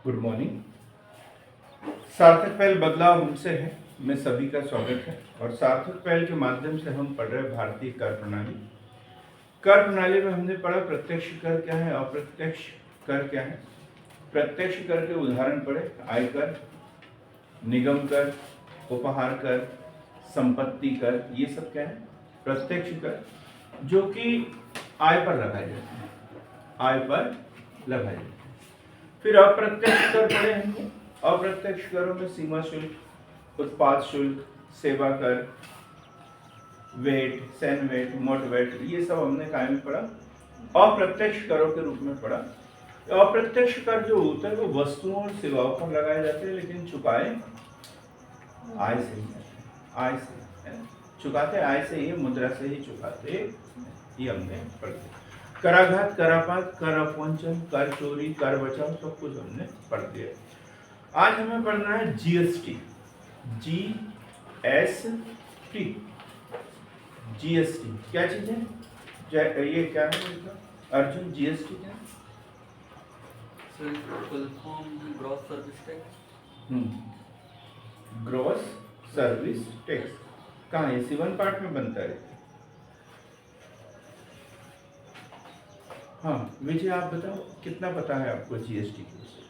Good morning. सार्थक पहल बदलाव हमसे है में सभी का स्वागत है। और सार्थक पहल के माध्यम से हम पढ़ रहे भारतीय कर प्रणाली। कर प्रणाली में हमने पढ़ा प्रत्यक्ष कर क्या है, अप्रत्यक्ष कर क्या है। प्रत्यक्ष कर के उदाहरण पढ़े, आयकर, निगम कर, उपहार कर, संपत्ति कर, ये सब क्या है प्रत्यक्ष कर, जो कि आय पर लगाए जाते हैं, आय पर लगाए जाते हैं। फिर अप्रत्यक्ष कर पढ़े हमने। अप्रत्यक्ष करों में सीमा शुल्क, उत्पाद शुल्क, सेवा कर, वेट, सैन वेट, मोट वेट, ये सब हमने काय में पढ़ा, अप्रत्यक्ष करों के रूप में पढ़ा। अप्रत्यक्ष कर जो होता है वो वस्तुओं और सेवाओं पर लगाए जाते हैं, लेकिन चुकाए आय से ही, आय से है, चुकाते आय से ही, मुद्रा से ही चुकाते, ये हमने पढ़ा। कराघात, करापात, कर अपवंचन, कर चोरी, कर बचाव, सब कुछ हमने पढ़ दिया। आज हमें पढ़ना है जीएसटी। जीएसटी, जीएसटी क्या चीज है? ये क्या है अर्जुन, जीएसटी क्या है? Gross service tax. Gross service tax कहाँ है? C1 पार्ट में बनता है। हाँ विजय, आप बताओ कितना पता है आपको जीएसटी के विषय?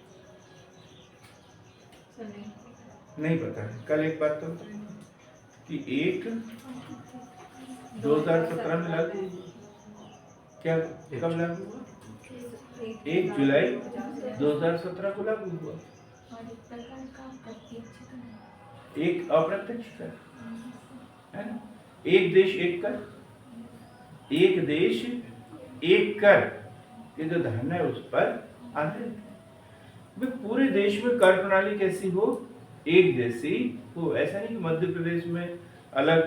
नहीं पता है। कल एक बात तो बताइए कि 2017 में लागू, क्या कब लागू हुआ? 1 जुलाई 2017 को लागू हुआ। एक अप्रत्यक्ष कर है ना, एक देश एक कर, एक देश एक कर, ये जो धारणा है उस पर आधारित। पूरे देश में कर प्रणाली कैसी हो, एक जैसी हो। ऐसा नहीं कि मध्य प्रदेश में अलग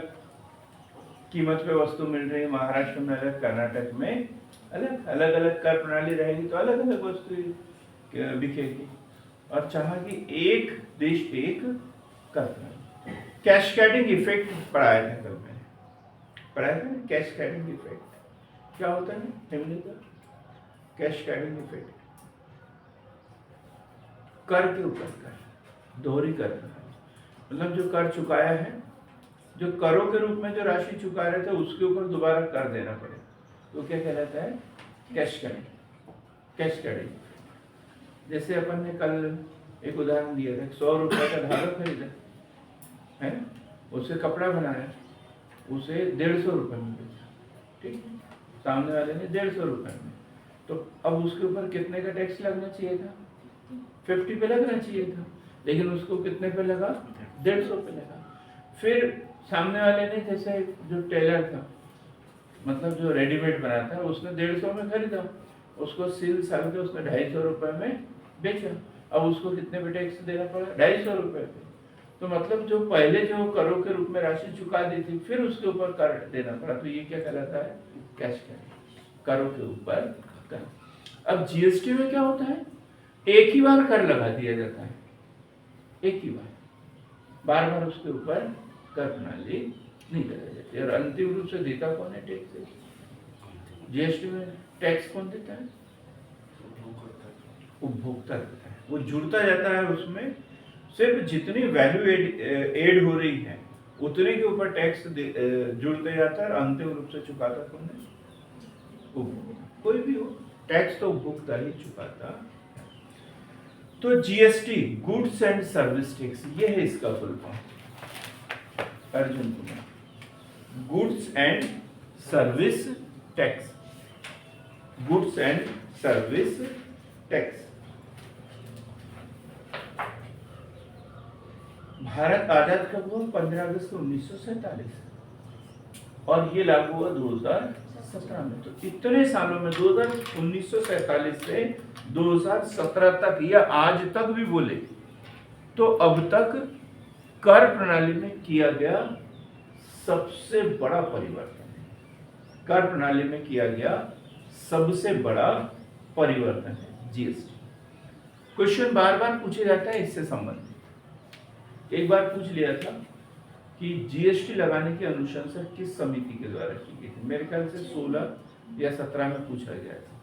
कीमत पे वस्तु मिल रही है, महाराष्ट्र में अलग, कर्नाटक में अलग, अलग अलग कर प्रणाली रहेगी तो अलग अलग वस्तु बिकेगी। और चाहा कि एक देश एक कर प्रणाली। कैस्केडिंग इफेक्ट पढ़ाया था कल मैंने, पढ़ाया था ना कैस्केडिंग इफेक्ट क्या होता है? कैस्केडिंग इफेक्ट, कर के ऊपर कर, दोहरी कर प्रणाली, मतलब जो कर चुकाया है, जो करों के रूप में जो राशि चुका रहे थे उसके ऊपर दोबारा कर देना पड़े तो क्या कहलाता है? कैस्केडिंग। कैस्केडिंग। जैसे अपन ने कल एक उदाहरण दिया था, 100 रुपए का धागा खरीदा है, उससे कपड़ा बनाया, उसे 150 रुपए में बेचा, ठीक, सामने वाले ने 150 रुपए में, तो अब उसके ऊपर कितने का टैक्स लगना चाहिए था? 50 पे लगना चाहिए था, लेकिन उसको कितने पे लगा? 150 पे लगा। फिर सामने वाले ने, जैसे जो टेलर था, मतलब जो रेडीमेड बनाता है, उसने 150 में खरीदा, उसको सिल साल के उसने 250 रुपए में बेचा, अब उसको कितने पे टैक्स देना पड़ा? 250 रुपए पे। तो मतलब जो पहले जो करों के रूप में राशि चुका दी थी, फिर उसके ऊपर कर देना पड़ा, तो ये क्या कहलाता है? कैस्केडिंग, करों के ऊपर कर। अब जीएसटी में क्या होता है? एक ही बार कर लगा दिया जाता है, एक ही बार, बार बार उसके ऊपर कर प्रणाली नहीं लगाई जाती। और अंतिम रूप से देता कौन है टैक्स? जीएसटी में टैक्स कौन देता है? उपभोक्ता देता है। वो जुड़ता जाता है, उसमें सिर्फ जितनी वैल्यू एड हो रही है उतने के ऊपर टैक्स जुड़ते जाता है। और अंतिम रूप से चुकाता कौन है? उपभोक्ता। कोई भी हो, टैक्स तो उपभोक्ता ही चुकाता। तो GST, goods and service tax, ये है इसका full form Arjun Kumar, goods and service tax, goods and service tax. Bharat आजाद कब हुआ? 15 अगस्त 1947, और ये लागू हुआ 2017 में। तो इतने सालों में 1947 से 2017 तक, या आज तक भी बोले तो अब तक कर प्रणाली में किया गया सबसे बड़ा परिवर्तन है। कर प्रणाली में किया गया सबसे बड़ा परिवर्तन है जीएसटी। क्वेश्चन बार बार पूछे जाता है इससे संबंधित। एक बार पूछ लिया था कि जीएसटी लगाने की अनुशंसा किस समिति के द्वारा की गई थी? मेरे ख्याल से 16 या 17 में पूछा गया था,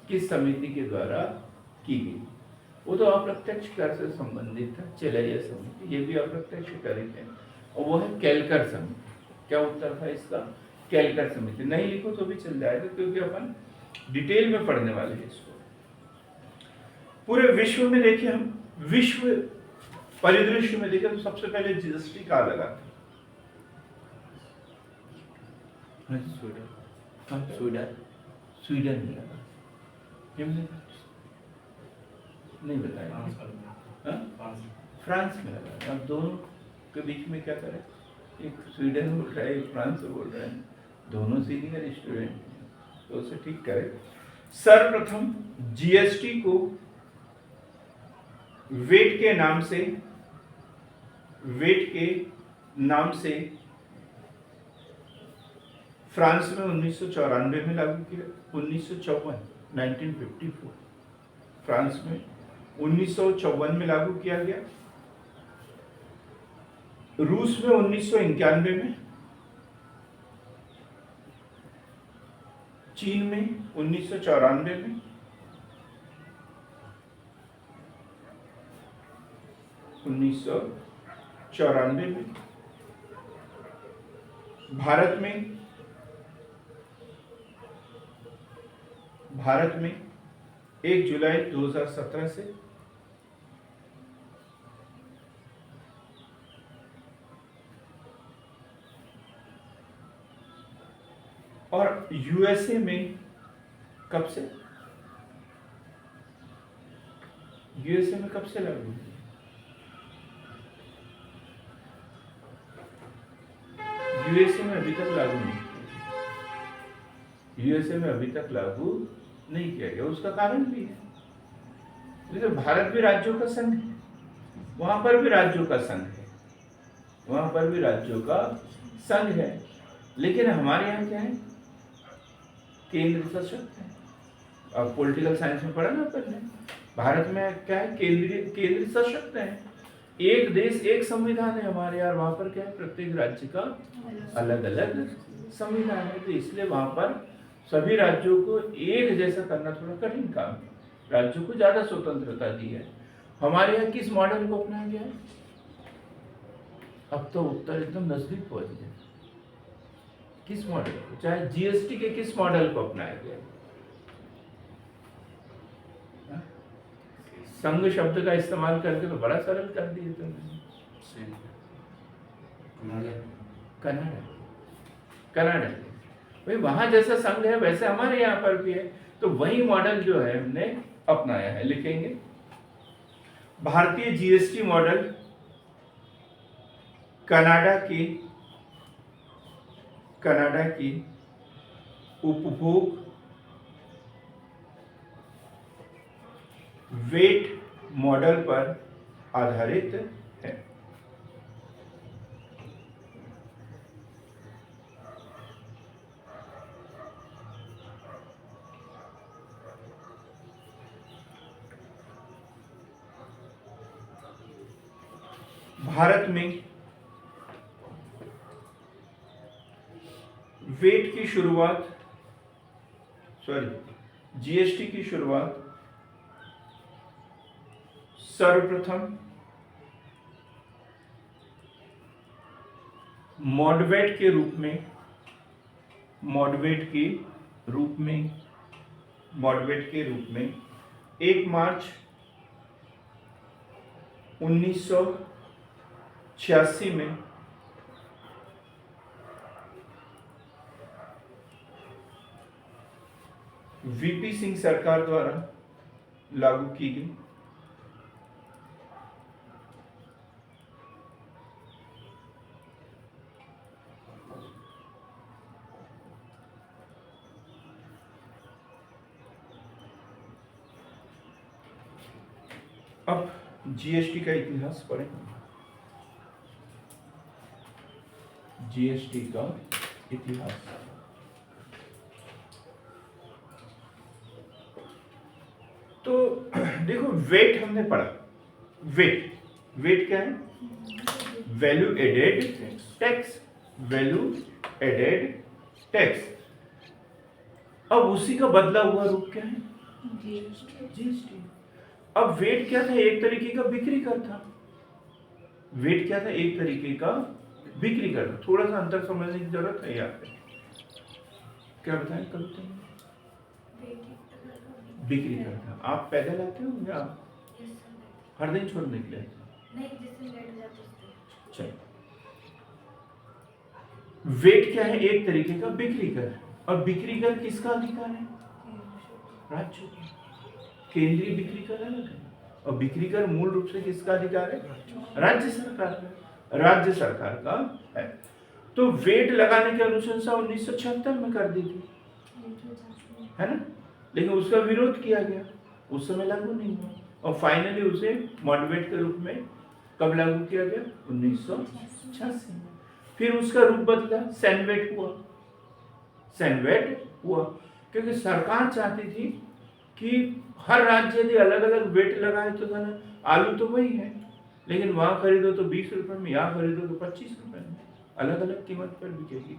किस समिति के द्वारा की गई। वो तो अप्रत्यक्ष कर से संबंधित था, चेलैया समिति, ये भी अप्रत्यक्ष कर ही है, और वो है केलकर समिति। क्या उत्तर था इसका? केलकर समिति। नहीं लिखो तो भी चल जाएगा, क्योंकि अपन डिटेल में पढ़ने वाले हैं इसको। पूरे विश्व में देखिए, हम विश्व परिदृश्य में देखें तो सबसे पहले जीएसटी कहाँ लगा था? स्वीडन। स्वीडन में लगा। किमने नहीं बताया? हाँ? फ्रांस में लगा। अब दोनों के बीच में क्या करें? एक स्वीडन बोल रहा है, एक फ्रांस बोल रहा है, दोनों सीनियर स्टूडेंट हैं, तो उसे ठीक करें। सर्वप्रथम जीएसटी को वेट के नाम से फ्रांस में 1994 में लागू किया। 1954 फ्रांस में 1954 में लागू किया गया। रूस में 1991 में, चीन में 1994 में, भारत में 1 जुलाई 2017 से, और यूएसए में कब से? यूएसए में कब से लागू हुई? यूएसए में अभी तक लागू नहीं किया। यूएसए में अभी तक लागू नहीं किया गया। उसका कारण भी है, जैसे भारत भी राज्यों का संघ है, वहां पर भी राज्यों का संघ है, वहां पर भी राज्यों का संघ है, लेकिन हमारे यहाँ क्या है? केंद्र सशक्त है। अब पॉलिटिकल साइंस में पढ़ा ना अपन ने, भारत में क्या है? केंद्र सशक्त है, एक देश एक संविधान है हमारे यार। वहां पर क्या है? प्रत्येक राज्य का अलग अलग संविधान है, तो इसलिए वहां पर सभी राज्यों को एक जैसा करना थोड़ा कठिन काम है। राज्यों को ज्यादा स्वतंत्रता दी है। हमारे यहाँ किस मॉडल को अपनाया गया है? अब तो उत्तर एकदम नजदीक पहुंच गया। किस मॉडल को? चाहे जीएसटी के किस मॉडल को अपनाया गया? संघ शब्द का इस्तेमाल करके तो बड़ा सरल कर दिए तुमने। कनाडा भाई, वहां जैसा संघ है वैसे हमारे यहाँ पर भी है, तो वही मॉडल जो है हमने अपनाया है। लिखेंगे भारतीय जीएसटी मॉडल कनाडा की उपभोग वेट मॉडल पर आधारित है। भारत में जीएसटी की शुरुआत सर्वप्रथम मॉडवेट के रूप में 1 मार्च 1986 में वीपी सिंह सरकार द्वारा लागू की गई। अब जीएसटी का इतिहास पढ़ें। जीएसटी का इतिहास, तो देखो वेट हमने पढ़ा। वेट क्या है? Value added tax. अब उसी का बदला हुआ रूप क्या है? जीएसटी। अब वेट क्या था? एक तरीके का बिक्री कर था। वेट क्या था? एक तरीके का बिक्री कर था। थोड़ा सा अंतर समझने की जरूरत है यहाँ पे। क्या बताएं कविता में? बिक्री करता। आप पैदल आते हो या हर दिन छोड़ने के लिए? चलो, वेट क्या है? एक तरीके का बिक्री कर। और बिक्री कर किसका अधिकार है? राज्य का। केंद्रीय बिक्री कर अलग है और बिक्री कर मूल रूप से किसका अधिकार है? राज्य सरकार का। राज्य सरकार का है। तो वेट लगाने की अनुशंसा 1976 में कर दी थी, है ना? लेकिन उसका विरोध किया गया, उस समय लागू नहीं हुआ और फाइनली उसे मॉडवेट के रूप में कब लागू किया गया? 1986 में। फिर उसका रूप बदला, सैनवेट हुआ। सैनवेट हुआ क्योंकि सरकार चाहती थी कि हर राज्य यदि अलग अलग वेट लगाए तो था ना, आलू तो वही है लेकिन वहां खरीदो तो 20 रुपए में, यहाँ खरीदो तो 25 रुपए में, अलग अलग कीमत पर बिकेगी।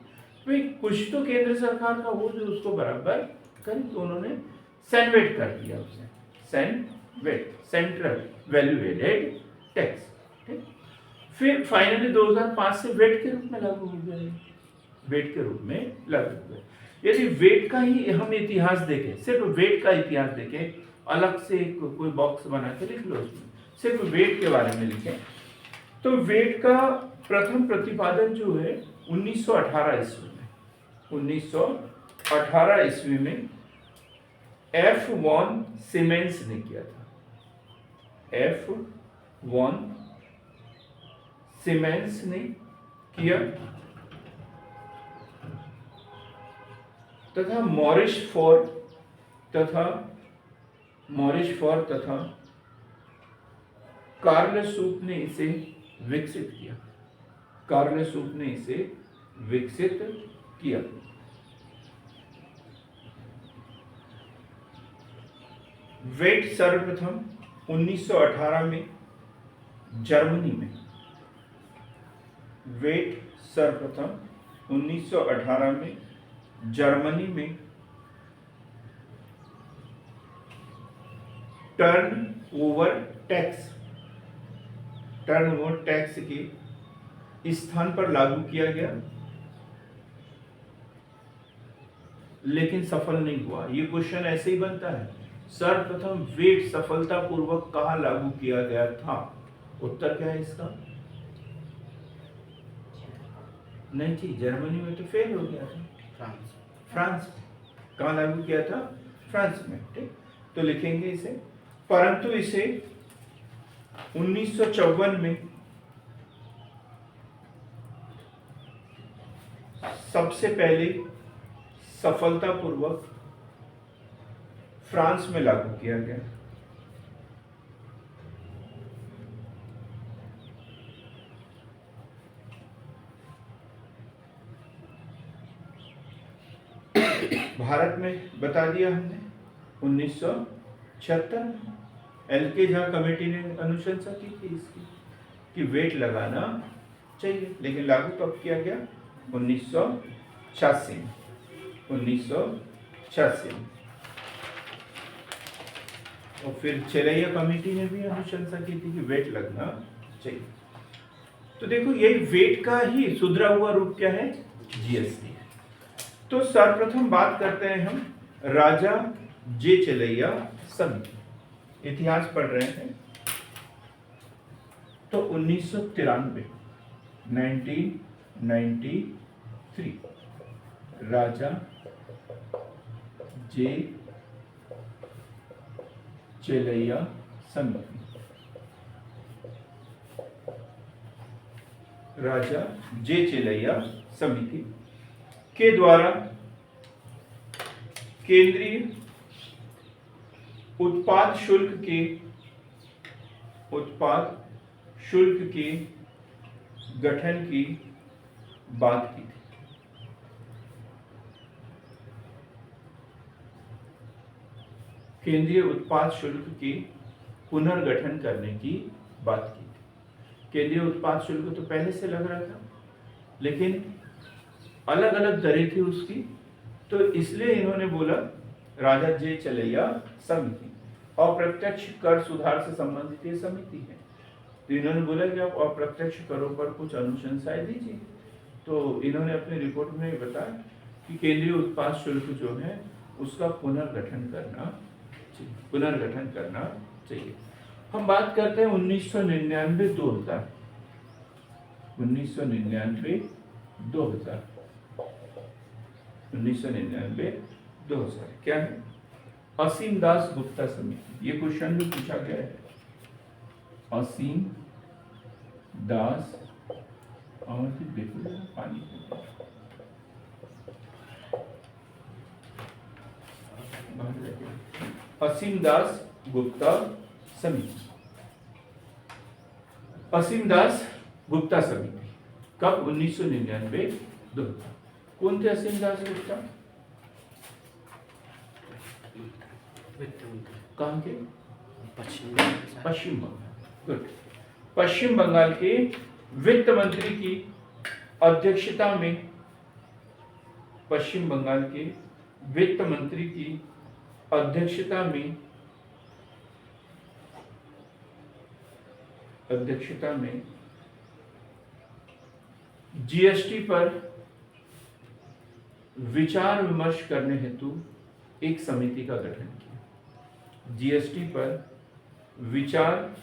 भाई कुछ तो केंद्र सरकार का हो जो उसको बराबर करे, तो उन्होंने सैनवेट कर दिया उसे। CENVAT, central value added tax. ठीक, फिर फाइनली 2005 से वेट के रूप में लागू हो गया। वेट के रूप में लागू हो गया। यदि वेट का ही हम इतिहास देखें, सिर्फ वेट का इतिहास देखें, अलग से कोई बॉक्स बना के लिख लो, उसमें सिर्फ वेट के बारे में लिखें, तो वेट का प्रथम प्रतिपादन जो है 1918 ईस्वी में, 1918 ईस्वी में एफ वॉन सीमेंस ने किया था। एफ वॉन सीमेंस ने किया तथा मॉरिस फॉर तथा कार्ल सूप ने इसे विकसित किया। कार्ल सूप ने इसे विकसित किया। वेट सर्वप्रथम 1918 में जर्मनी में, वेट सर्वप्रथम 1918 में जर्मनी में टर्न ओवर टैक्स के स्थान पर लागू किया गया, लेकिन सफल नहीं हुआ। ये क्वेश्चन ऐसे ही बनता है, सर्वप्रथम वेट सफलतापूर्वक कहां लागू किया गया था? उत्तर क्या है इसका? नहीं जी, जर्मनी में तो फेल हो गया था। फ्रांस में। कहां लागू किया था? फ्रांस में। ठीक, तो लिखेंगे इसे, परंतु इसे 1954 में सबसे पहले सफलतापूर्वक फ्रांस में लागू किया गया। भारत में बता दिया हमने 1976 में एलके झा कमेटी ने अनुशंसा की थी इसकी कि वेट लगाना चाहिए, लेकिन लागू कब किया गया? 1986 में। 1986 में। और फिर चेलैया कमेटी ने भी अनुशंसा की थी कि वेट लगना चाहिए। तो देखो, यही वेट का ही सुधरा हुआ रूप क्या है? जीएसटी। तो सर्वप्रथम बात करते हैं हम राजा जे चेलैया समिति। इतिहास पढ़ रहे हैं तो 1993 1993 राजा जे चेलैया समिति, राजा जे चेलैया समिति के द्वारा केंद्रीय उत्पाद शुल्क के गठन की बात की थी। केंद्रीय उत्पाद शुल्क के पुनर्गठन करने की बात की थी। केंद्रीय उत्पाद शुल्क तो पहले से लग रहा था, लेकिन अलग अलग दरें थी उसकी, तो इसलिए इन्होंने बोला राजा जे चेलैया समिति अप्रत्यक्ष कर सुधार से संबंधित ये समिति है। तो इन्होंने बोला कि आप अप्रत्यक्ष करों पर कुछ अनुशंसाएं दीजिए। तो इन्होंने अपनी रिपोर्ट में बताया कि केंद्रीय उत्पाद शुल्क जो है उसका पुनर्गठन करना चाहिए। हम बात करते हैं 1999-2000 क्या है? असीम दास गुप्ता समिति। ये क्वेश्चन भी पूछा गया है। असीम दास और देखो पानी असीम दास गुप्ता समिति। असीम दास गुप्ता समिति कब? 1999-2000। कौन थे असीम दास गुप्ता? कहाँ के? पश्चिम बंगाल। गुड। पश्चिम बंगाल के वित्त मंत्री की अध्यक्षता में पश्चिम बंगाल के वित्त मंत्री की अध्यक्षता में जीएसटी पर विचार विमर्श करने हेतु एक समिति का गठन किया। जीएसटी पर विचार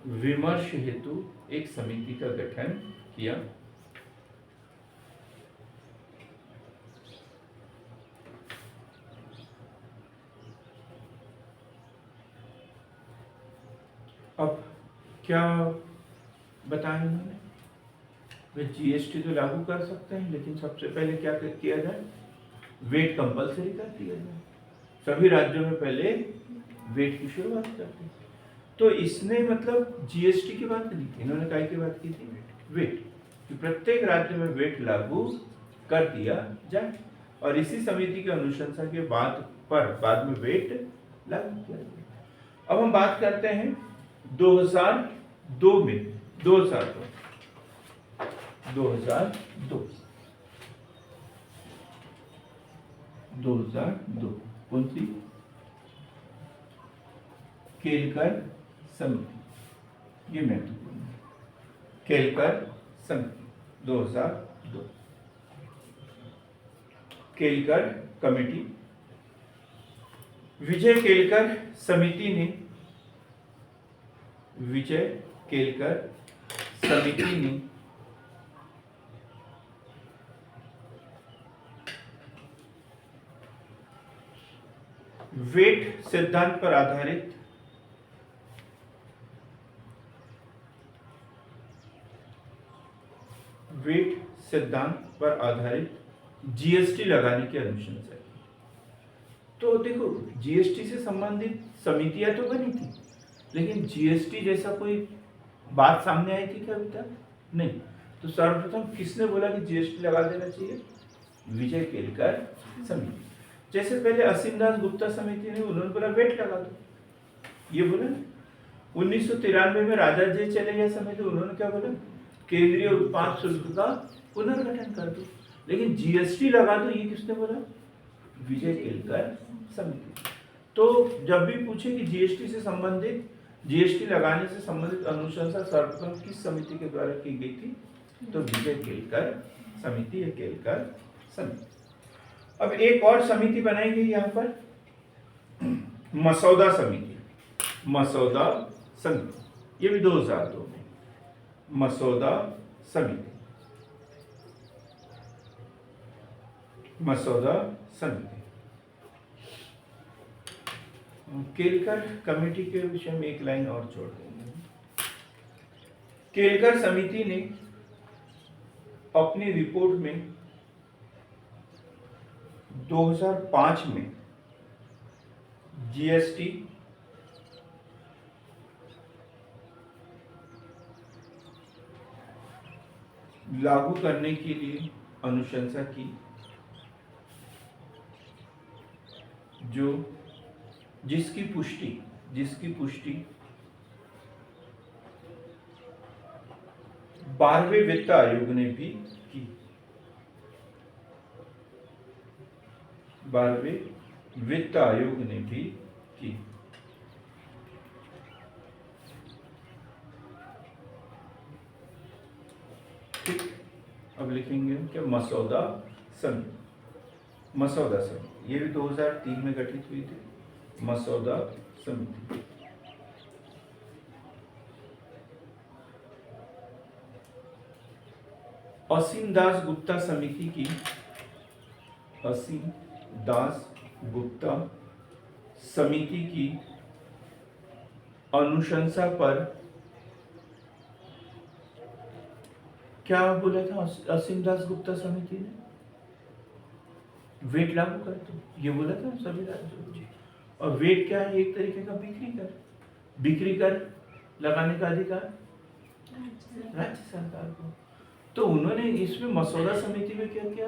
विमर्श हेतु एक समिति का गठन किया। अब क्या बताया इन्होंने? वे जीएसटी तो लागू कर सकते हैं, लेकिन सबसे पहले क्या किया जाए? वेट कंपलसरी कर दिया जाए। सभी राज्यों में पहले वेट की शुरुआत कर दी। तो इसने मतलब जीएसटी की बात नहीं की, इन्होंने काय की बात की थी? वेट। कि प्रत्येक राज्य में वेट लागू कर दिया जाए और इसी समिति की अनुशंसा के बाद में वेट लागू किया जाए। अब हम बात करते हैं 2002 में। 2002 कौन सी? केलकर समिति। ये महत्वपूर्ण है। केलकर समिति 2002। केलकर कमेटी। विजय केलकर समिति ने वेट सिद्धांत पर आधारित जीएसटी लगाने की अनुशंसा की। तो देखो, जीएसटी से संबंधित समितियां तो बनी थी, लेकिन जीएसटी जैसा कोई बात सामने आई थी क्या अभी तक? नहीं। तो सर्वप्रथम किसने बोला कि जीएसटी लगा देना चाहिए? विजय केलकर समिति। जैसे पहले असीम दास गुप्ता समिति ने, उन्होंने बोला वेट लगा दो, ये बोला। 1993 में राजा जे चले गए समिति, उन्होंने क्या बोला? केंद्रीय उत्पाद शुल्क का पुनर्गठन कर दो। लेकिन जीएसटी लगा दो, ये किसने बोला? विजय केलकर समिति। तो जब भी पूछे कि जीएसटी लगाने से संबंधित अनुशंसा सर्वप्रथम किस समिति के द्वारा की गई थी? तो विजय केलकर समिति या केलकर समिति। अब एक और समिति बनाई गई यहाँ पर, मसौदा समिति। ये भी 2002 में मसौदा समिति। केलकर कमेटी के विषय में एक लाइन और जोड़ देंगे। केलकर समिति ने अपनी रिपोर्ट में 2005 में जीएसटी लागू करने के लिए अनुशंसा की, जिसकी पुष्टि 12वें वित्त आयोग ने भी की। 12वें वित्त आयोग ने भी की। अब लिखेंगे कि मसौदा समिति। मसौदा समिति ये भी 2003 में गठित हुई थी, मसौदा समिति। असीम दास गुप्ता समिति की, असीम दास गुप्ता समिति की अनुशंसा पर क्या बोला था असीम दास गुप्ता समिति ने? वेट लागू कर दो, ये बोला था सभी राज्यों को। और वेट क्या है? एक तरीके का बिक्री कर, बिक्री कर लगाने का अधिकार राज्य सरकार को। तो उन्होंने इसमें मसौदा समिति में क्या किया,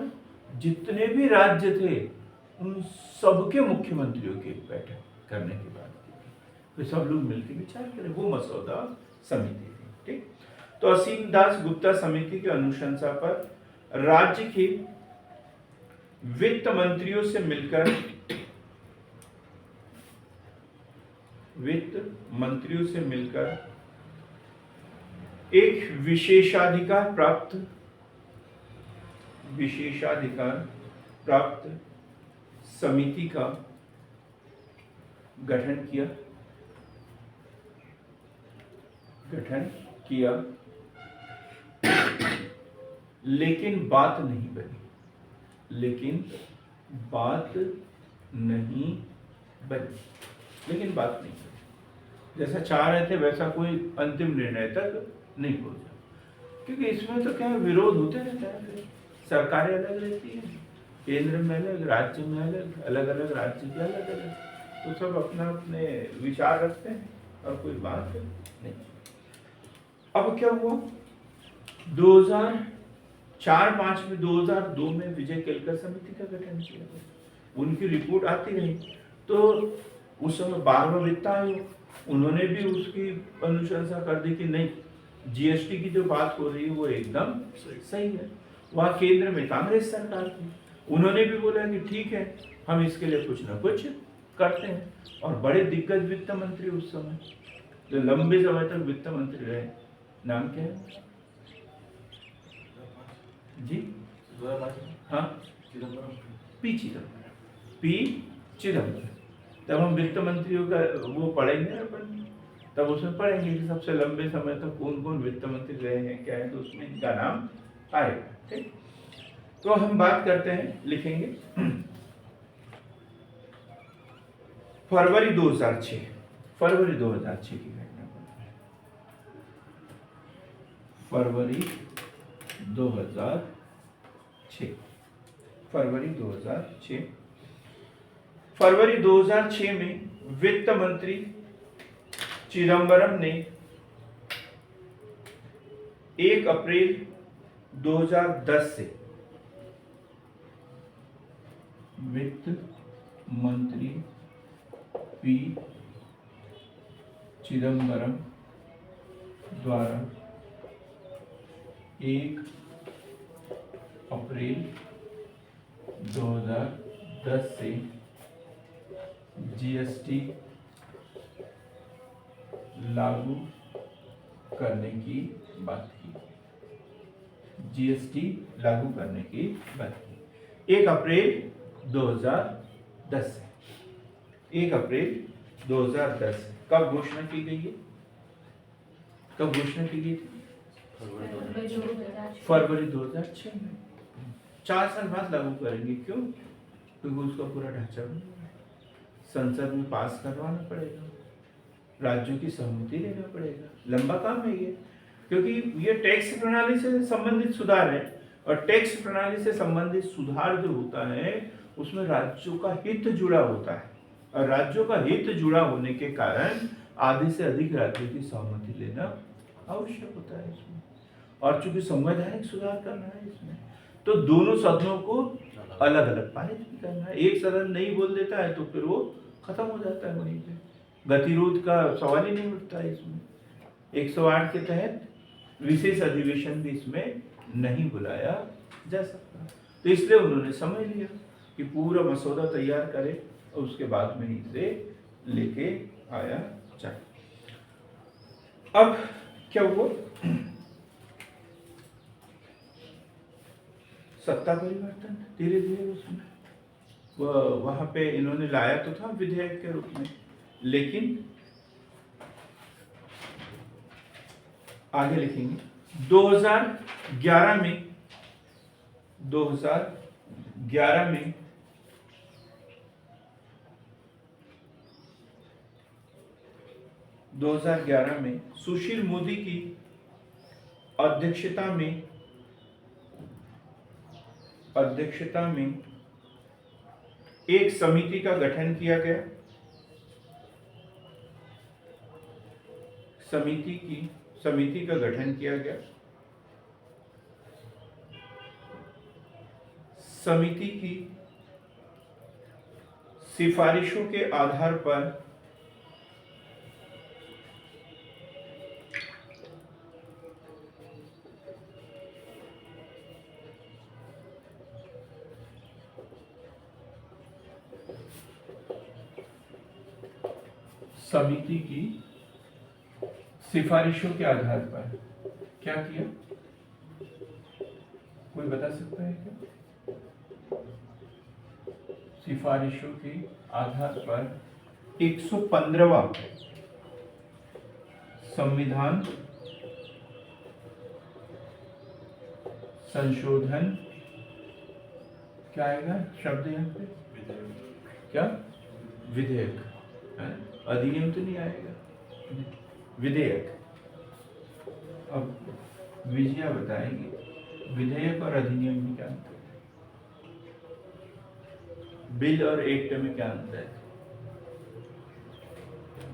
जितने भी राज्य थे उन सबके मुख्यमंत्रियों की बैठक करने की बात की, तो सब लोग मिलकर विचार करें, वो मसौदा समिति थी। ठीक, तो असीम दास गुप्ता समिति की अनुशंसा पर राज्य के वित्त मंत्रियों से मिलकर, वित्त मंत्रियों से मिलकर एक विशेषाधिकार प्राप्त समिति का गठन किया, लेकिन बात नहीं बनी, जैसा चाह रहे थे वैसा कोई अंतिम निर्णय तक नहीं पहुंचा, क्योंकि इसमें तो क्या विरोध होते रहता है। सरकारें अलग रहती है, केंद्र में अलग, राज्य में अलग, अलग अलग राज्य के अलग अलग, तो सब अपना अपने विचार रखते हैं और कोई बात नहीं। अब क्या हुआ, 2004-5 में, 2002 में विजय केलकर समिति का गठन किया, उनकी रिपोर्ट आती रही। तो उस समय 12वां वित्त आयोग, उन्होंने भी उसकी अनुशंसा कर दी कि नहीं, जीएसटी की जो बात हो रही है वो एकदम सही है। वहाँ केंद्र में कांग्रेस सरकार थी, उन्होंने भी बोला कि ठीक है, हम इसके लिए कुछ ना कुछ करते हैं। और बड़े दिग्गज वित्त मंत्री उस समय, जो लंबे समय तक वित्त मंत्री रहे, नाम क्या है जी? हाँ, पी चिदम्बरम। तब हम वित्त मंत्रियों का वो पढ़ेंगे अपन, तब उसमें पढ़ेंगे कि सबसे लंबे समय तक कौन कौन वित्त मंत्री रहे हैं, क्या है, तो उसमें इनका नाम आएगा। ठीक, तो हम बात करते हैं, लिखेंगे फरवरी 2006 की घटना। फरवरी 2006 में वित्त मंत्री चिदम्बरम ने 1 अप्रैल 2010 से, वित्त मंत्री पी चिदम्बरम द्वारा 1 अप्रैल 2010 से जीएसटी लागू करने की बात की, जीएसटी लागू करने की बात की 1 अप्रैल 2010 से। 1 अप्रैल 2010 कब घोषणा की गई है? कब घोषणा की गई थी? फरवरी 2006 में। 4 साल बाद लागू करेंगे। क्यों? क्योंकि उसका पूरा ढांचा संसद में पास करवाना पड़ेगा, राज्यों की सहमति लेना पड़ेगा, लंबा काम है ये, क्योंकि ये टैक्स प्रणाली से संबंधित सुधार है, और टैक्स प्रणाली से संबंधित सुधार जो होता है उसमें राज्यों का हित जुड़ा होता है, और राज्यों का हित जुड़ा होने के कारण आधे से अधिक राज्यों की सहमति लेना आवश्यक होता है इसमें। और चूंकि संवैधानिक सुधार करना है इसमें, तो दोनों सदनों को अलग अलग पारित भी करना है। एक सदन नहीं बोल देता है तो फिर वो खत्म हो जाता है, वहीं पे गतिरोध का सवाल ही नहीं उठता है इसमें। 108 के तहत विशेष अधिवेशन भी इसमें नहीं बुलाया जा सकता, तो इसलिए उन्होंने समझ लिया कि पूरा मसौदा तैयार करें और उसके बाद में इसे लेके आया जाए। अब क्या हुआ, सत्ता परिवर्तन धीरे धीरे उसमें वहां पे इन्होंने लाया तो था विधेयक के रूप में, लेकिन आगे लिखेंगे 2011 में 2011 में सुशील मोदी की अध्यक्षता में एक समिति का गठन किया गया। समिति का गठन किया गया। समिति की सिफारिशों के आधार पर क्या किया, कोई बता सकता है क्या? सिफारिशों के आधार पर 115वां संविधान संशोधन, क्या आएगा शब्द यहाँ पे, क्या विधेयक, अधिनियम तो नहीं आएगा, विधेयक। अब विजया बताएंगे विधेयक और अधिनियम में क्या अंतर है, बिल और एक्ट में क्या अंतर है?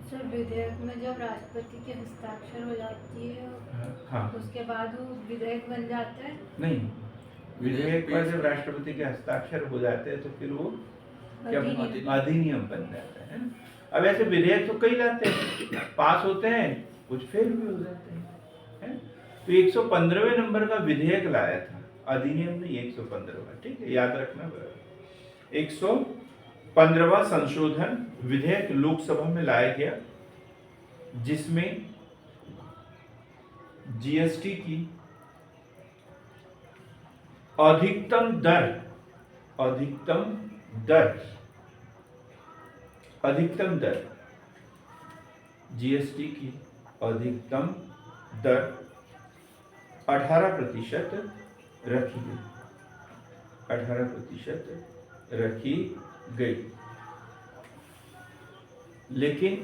सर विधेयक में जब राष्ट्रपति के हस्ताक्षर हो जाती है, हाँ, उसके बाद वो विधेयक बन जाता है। नहीं, विधेयक पर जब राष्ट्रपति के हस्ताक्षर हो जाते हैं तो फिर वो क्या अधिनियम बन जाता है। अब ऐसे विधेयक तो कई लाते हैं, पास होते हैं, कुछ फेल भी हो जाते हैं। तो 115वें नंबर का विधेयक लाया था, अधिनियम नहीं 115वां, ठीक है, याद रखना। 115वां संशोधन विधेयक लोकसभा में लाया गया, जिसमें जीएसटी की अधिकतम दर जीएसटी की अधिकतम दर 18% रखी गई। लेकिन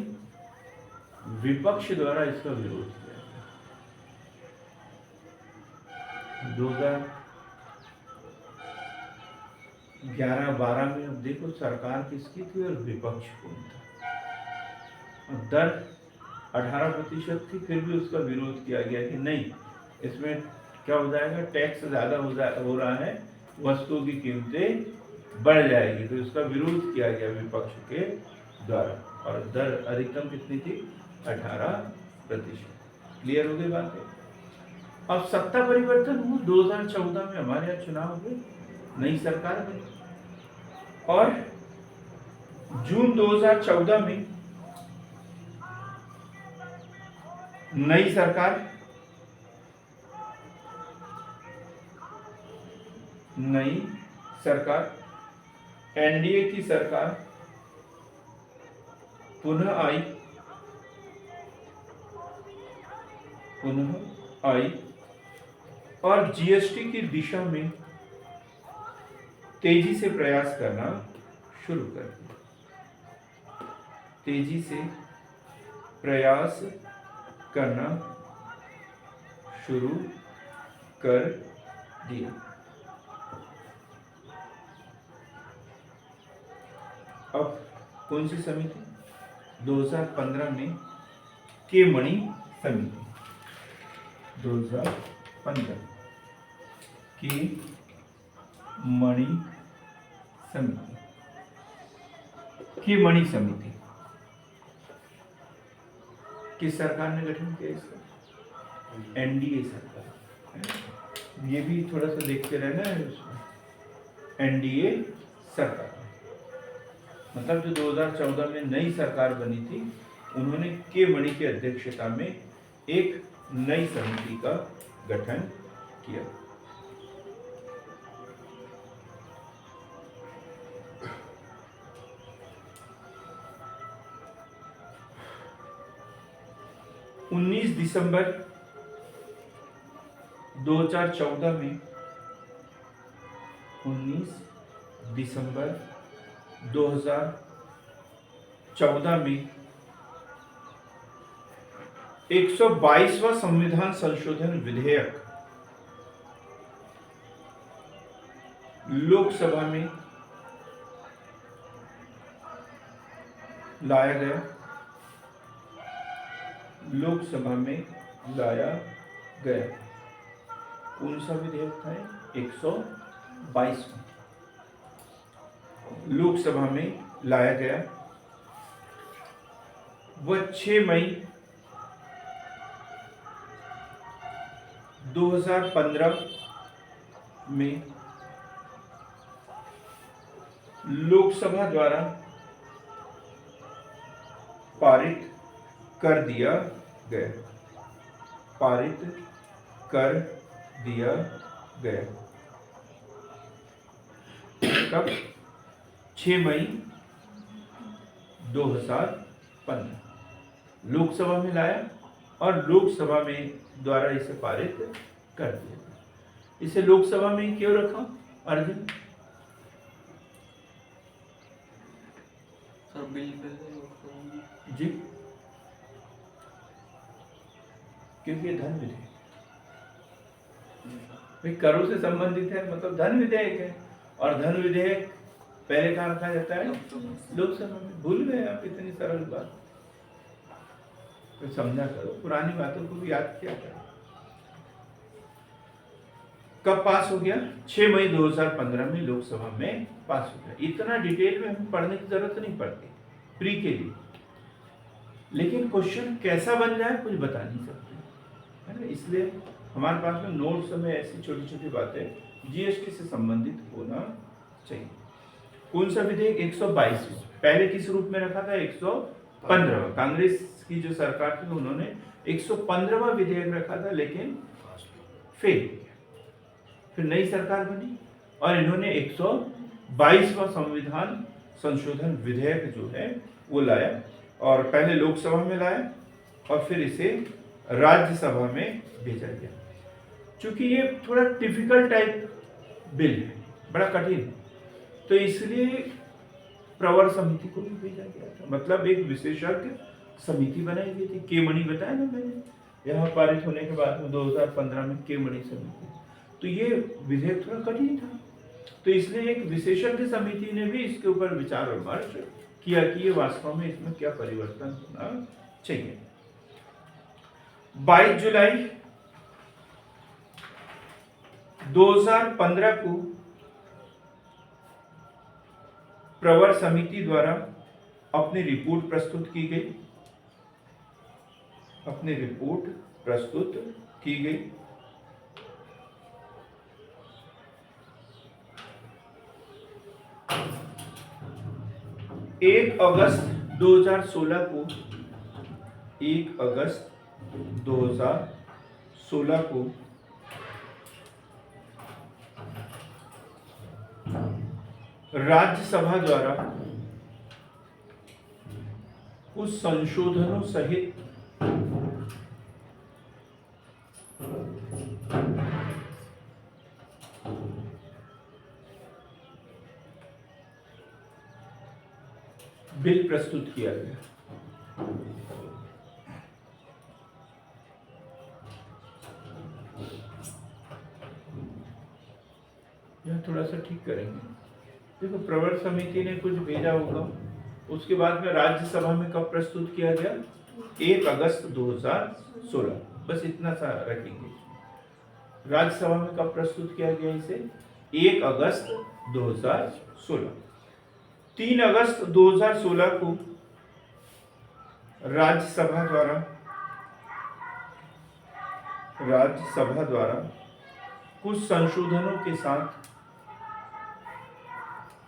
विपक्ष द्वारा इसका विरोध किया गया। 2011-12 में अब देखो सरकार किसकी थी और विपक्ष कौन था। दर 18% थी, फिर भी उसका विरोध किया गया कि नहीं, इसमें क्या हो जाएगा, टैक्स ज्यादा हो रहा है, वस्तुओं की कीमतें बढ़ जाएगी, तो इसका विरोध किया गया विपक्ष के द्वारा। और दर अधिकतम कितनी थी, 18%। क्लियर हो गई बात है। अब सत्ता परिवर्तन हुआ 2014 में, हमारे यहाँ चुनाव हुए, नई सरकार बनी, और जून 2014 में नई सरकार एनडीए की सरकार पुनः आई और जीएसटी की दिशा में तेजी से प्रयास करना शुरू कर दिया। अब कौन सी समिति, 2015 में के मणि समिति, 2015 के मणि समिति किस सरकार ने गठन किया इसका, एनडीए सरकार। ये भी थोड़ा सा देखते रहना है उसमें, एनडीए सरकार, मतलब जो 2014 में नई सरकार बनी थी, उन्होंने के मणि की अध्यक्षता में एक नई समिति का गठन किया। 19 दिसंबर 2014 में 19 दिसंबर 2014 में 122वां संविधान संशोधन विधेयक लोकसभा में लाया गया। लोकसभा में लाया गया। कौन सा विधेयक था? 122वां लोकसभा में लाया गया। वह 6 मई 2015 में लोकसभा द्वारा पारित कर दिया गया। पारित कर दिया गया। कब? 6 मई 2015 लोकसभा में लाया और लोकसभा में द्वारा इसे पारित कर दिया। इसे लोकसभा में क्यों रखा अर्जुन? सर बिल लोकसभा में जी, क्योंकि ये धन विधेयक भाई करों से संबंधित है, मतलब धन विधेयक है। और धन विधेयक पहले कहाँ रखा जाता है? लोकसभा में। भूल गए आप इतनी सरल बात? तो समझा करो, पुरानी बातों को भी याद किया करो। कब पास हो गया? 6 मई 2015 में लोकसभा में पास हो गया। इतना डिटेल में हमें पढ़ने की जरूरत नहीं पड़ती प्री के लिए, लेकिन क्वेश्चन कैसा बन जाए कुछ बता नहीं सकते, है ना। इसलिए हमारे पास में नोट्स में ऐसी छोटी छोटी बातें जीएसटी से संबंधित होना चाहिए। कौन सा विधेयक? 122। पहले किस रूप में रखा था? 115। कांग्रेस की जो सरकार थी उन्होंने 115वां विधेयक रखा था, लेकिन फेल हो गया। फिर नई सरकार बनी और इन्होंने 122वां संविधान संशोधन विधेयक जो है वो लाया, और पहले लोकसभा में लाया और फिर इसे राज्यसभा में भेजा गया। चूंकि ये थोड़ा टिपिकल टाइप बिल है, बड़ा कठिन, तो इसलिए प्रवर समिति को भी भेजा गया था। मतलब एक विशेषज्ञ समिति बनाई गई थी। के मणि बताया ना मैंने, यहाँ पारित होने के बाद में 2015 में के मणि समिति। तो ये विधेयक थोड़ा कठिन था, तो इसलिए एक विशेषज्ञ समिति ने भी इसके ऊपर विचार विमर्श किया कि ये वास्तव में इसमें क्या परिवर्तन होना चाहिए। 22 जुलाई 2015 को प्रवर समिति द्वारा अपनी रिपोर्ट प्रस्तुत की गई। अपनी रिपोर्ट प्रस्तुत की गई। एक अगस्त 2016 को 1 अगस्त 2016 को राज्यसभा द्वारा कुछ संशोधनों सहित बिल प्रस्तुत किया गया। यह थोड़ा सा ठीक करेंगे। देखो, प्रवर समिति ने कुछ भेजा होगा, उसके बाद में राज्यसभा में कब प्रस्तुत किया गया? 1 अगस्त 2016। बस इतना सा रखेंगे। राज्यसभा में कब प्रस्तुत किया गया इसे? 1 अगस्त 2016। 3 अगस्त 2016 को राज्यसभा द्वारा कुछ संशोधनों के साथ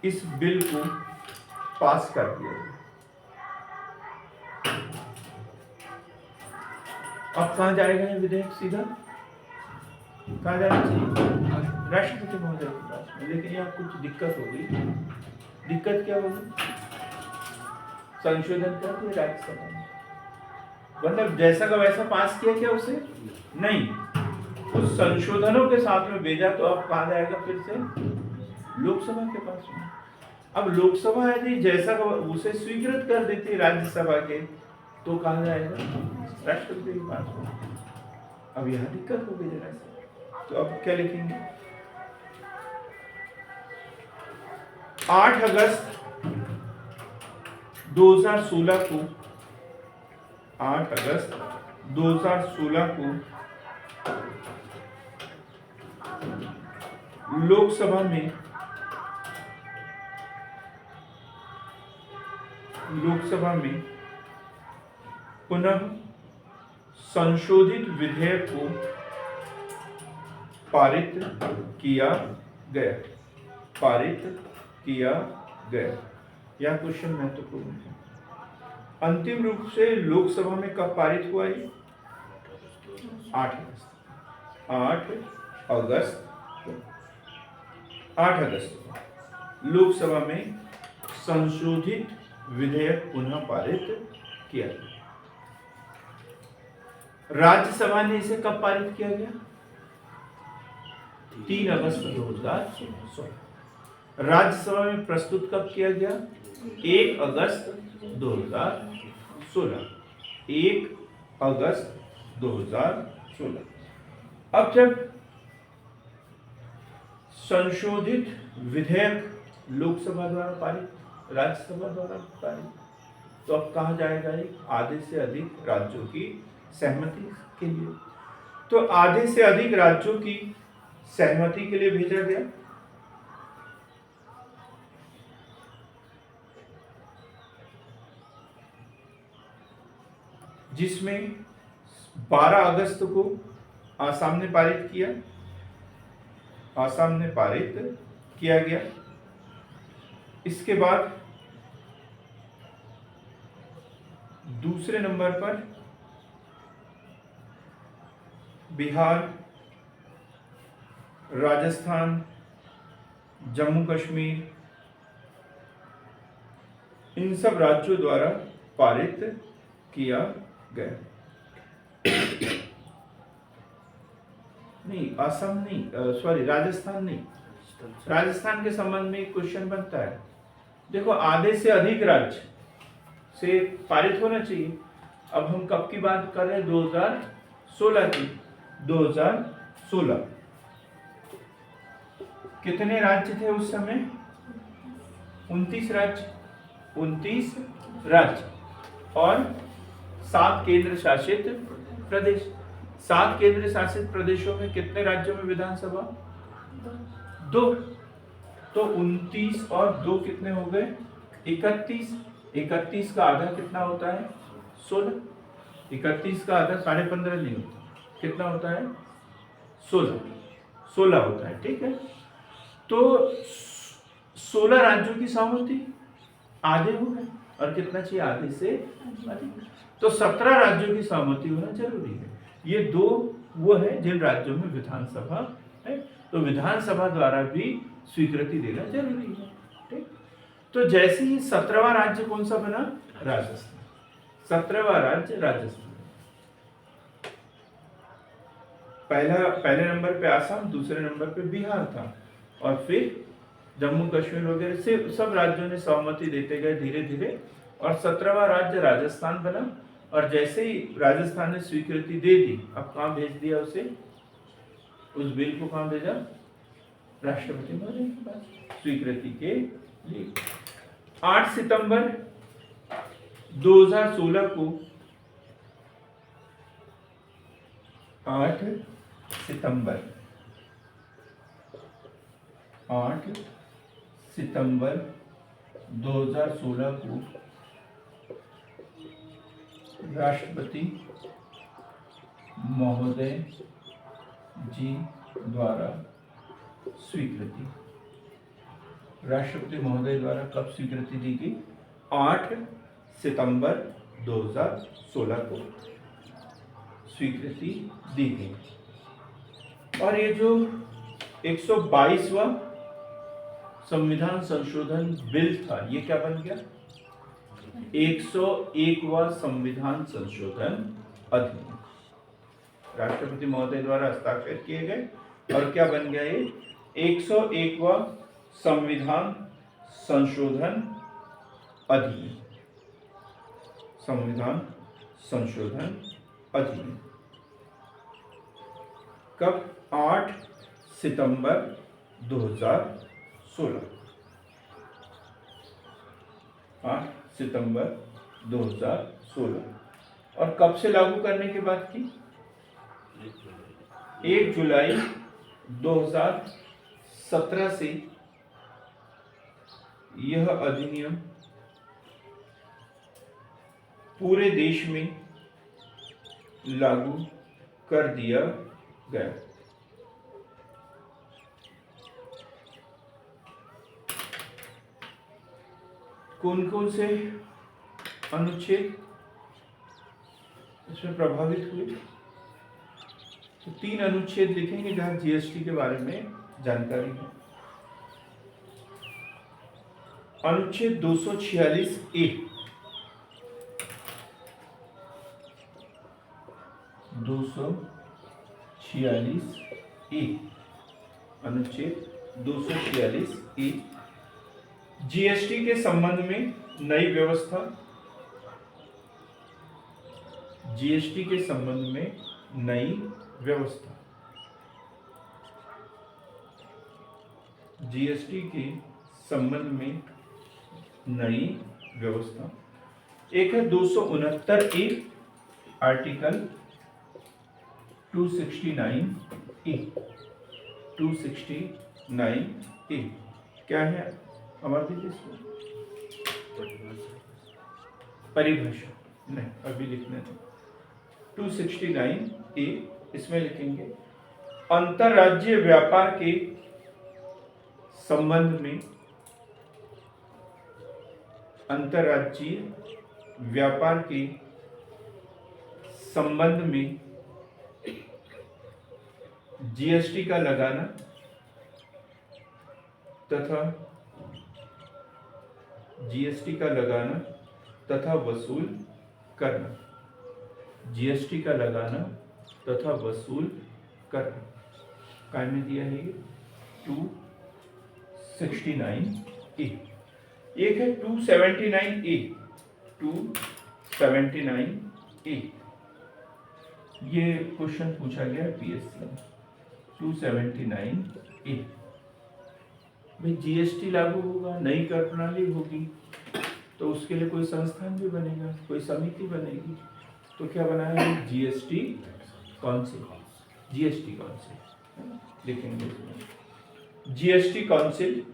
इस बिल को पास कर दिया गया। अब कहां जाएगा ये विधेयक? सीधा कहां जाना चाहिए? राष्ट्रपति महोदय के पास में। लेकिन यहाँ कुछ दिक्कत हो गई। दिक्कत क्या होगी? संशोधन कर दिए राज्यसभा में, मतलब जैसा का वैसा पास किया क्या उसे? नहीं, उस संशोधनों के साथ में भेजा। तो अब कहा जाएगा फिर से लोकसभा के पास में। अब लोकसभा यदि जैसा का उसे स्वीकृत कर देती राज्यसभा के, तो कहा जाएगा राष्ट्रपति के पास में। अब यह दिक्कत हो गई जरा सा। तो अब क्या लिखेंगे? 8 अगस्त 2016 को 8 अगस्त 2016 को लोकसभा में पुनः संशोधित विधेयक को पारित किया गया। यह क्वेश्चन महत्वपूर्ण है। अंतिम रूप से लोकसभा में कब पारित हुआ ये? 8 अगस्त को लोकसभा में संशोधित विधेयक पुनः पारित किया गया। राज्यसभा ने इसे कब पारित किया गया? 3 अगस्त 2016। राज्यसभा में प्रस्तुत कब किया गया? 1 अगस्त 2016। 1 अगस्त 2016। अब जब संशोधित विधेयक लोकसभा द्वारा पारित, राज्यसभा द्वारा पारित, तो अब कहा जाएगा आधे से अधिक राज्यों की सहमति के लिए। तो आधे से अधिक राज्यों की सहमति के लिए भेजा गया। जिसमें 12 अगस्त को आसाम ने पारित किया गया। इसके बाद दूसरे नंबर पर बिहार, राजस्थान, जम्मू कश्मीर, इन सब राज्यों द्वारा पारित किया गया। नहीं, असम नहीं, सॉरी, राजस्थान नहीं। राजस्थान के संबंध में एक क्वेश्चन बनता है। देखो, आधे से अधिक राज्य से पारित होना चाहिए। अब हम कब की बात कर रहे हैं? 2016 की। 2016 कितने राज्य थे उस समय? 29 राज्य और 7 केंद्र शासित प्रदेश। 7 केंद्र शासित प्रदेशों में कितने राज्यों में विधानसभा? 2। तो 29 और 2 कितने हो गए? 31। 31 का आधा कितना होता है? 16। 31 का आधा 15.5 नहीं होता। कितना होता है? 16 होता है। ठीक है, तो 16 राज्यों की सहमति आधे हो गए। और कितना चाहिए? आधे से अधिक। तो 17 राज्यों की सहमति होना जरूरी है। ये 2 वो है जिन राज्यों में विधानसभा है, तो विधानसभा द्वारा भी स्वीकृति देना जरूरी है। ठीक, तो जैसे ही 17वां राज्य कौन सा बना? राजस्थान। 17वां राज्य राजस्थान। पहले नंबर पे आसाम, दूसरे नंबर पे बिहार था, और फिर जम्मू कश्मीर वगैरह से सब राज्यों ने सहमति देते गए धीरे धीरे, और 17वां राज्य राजस्थान बना। और जैसे ही राजस्थान ने स्वीकृति दे दी, अब कहाँ भेज दिया उसे? उस बिल को कहाँ भेजा? राष्ट्रपति महोदय के पास स्वीकृति के लिए। 8 सितंबर 2016 को 8 सितंबर 2016 को राष्ट्रपति महोदय जी द्वारा स्वीकृति। राष्ट्रपति महोदय द्वारा कब स्वीकृति दी गई? 8 सितंबर 2016 को स्वीकृति दी गई। और ये जो 122वां संविधान संशोधन बिल था, ये क्या बन गया? 101वां संविधान संशोधन अधिनियम राष्ट्रपति महोदय द्वारा हस्ताक्षर किए गए और क्या बन गया ये 101वां संविधान संशोधन अधिनियम, संविधान संशोधन अधिनियम। कब? 8 सितंबर 2016, 8 सितंबर 2016। और कब से लागू करने की बात की? 1 जुलाई 2017 से यह अधिनियम पूरे देश में लागू कर दिया गया। कौन कौन से अनुच्छेद इसमें प्रभावित हुए? तो 3 अनुच्छेद लिखेंगे जहां जीएसटी के बारे में जानकारी है। अनुच्छेद 246A, 246A, अनुच्छेद 246A, जीएसटी के संबंध में नई व्यवस्था, जीएसटी के संबंध में नई व्यवस्था, जीएसटी के संबंध में नई व्यवस्था। एक है 269A, आर्टिकल 269A, 269A क्या है अमरदीप? इसमें परिभाषा नहीं, अभी लिखने दो। 269A इसमें लिखेंगे अंतरराज्यीय व्यापार के संबंध में, अंतरराज्यीय व्यापार के संबंध में जीएसटी का लगाना तथा जीएसटी का लगाना तथा वसूल करना, जीएसटी का लगाना तथा वसूल करना। काय में दिया है ये 269A। एक है 279A, 279A, ये क्वेश्चन पूछा गया पीएससी में। 279A भाई जीएसटी लागू होगा, नई कर प्रणाली होगी, तो उसके लिए कोई संस्थान भी बनेगा, कोई समिति बनेगी, तो क्या बनाया है? जीएसटी काउंसिल, जीएसटी काउंसिल लिखेंगे इसमें। जीएसटी काउंसिल,